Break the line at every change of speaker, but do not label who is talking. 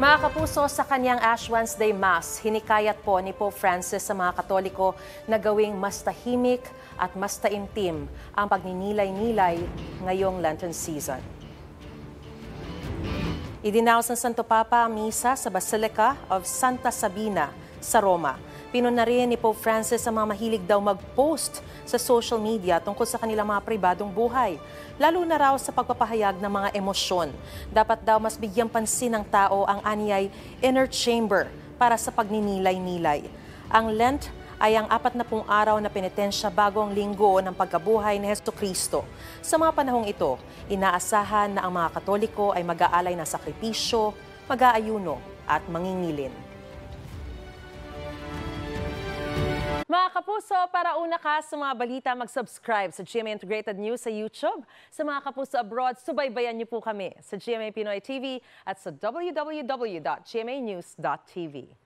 Mga kapuso, sa kanyang Ash Wednesday Mass, hinikayat po ni Pope Francis sa mga Katoliko na gawing mas tahimik at mas taimtim ang pagninilay-nilay ngayong Lenten season. Idinaos ng Santo Papa ang misa sa Basilica of Santa Sabina sa Roma. Pinuna rin ni Pope Francis ang mga mahilig daw mag-post sa social media tungkol sa kanilang mga pribadong buhay, lalo na raw sa pagpapahayag ng mga emosyon. Dapat daw mas bigyang pansin ng tao ang anyay inner chamber para sa pagninilay-nilay. Ang Lent ay ang 40 araw na penitensya bago ang linggo ng pagkabuhay ni Jesucristo. Sa mga panahong ito, inaasahan na ang mga Katoliko ay mag-aalay ng sakripisyo, mag-aayuno at mangingilin. Mga kapuso, para una ka sa mga balita, mag-subscribe sa GMA Integrated News sa YouTube. Sa mga kapuso abroad, subaybayan niyo po kami sa GMA Pinoy TV at sa www.gmanews.tv.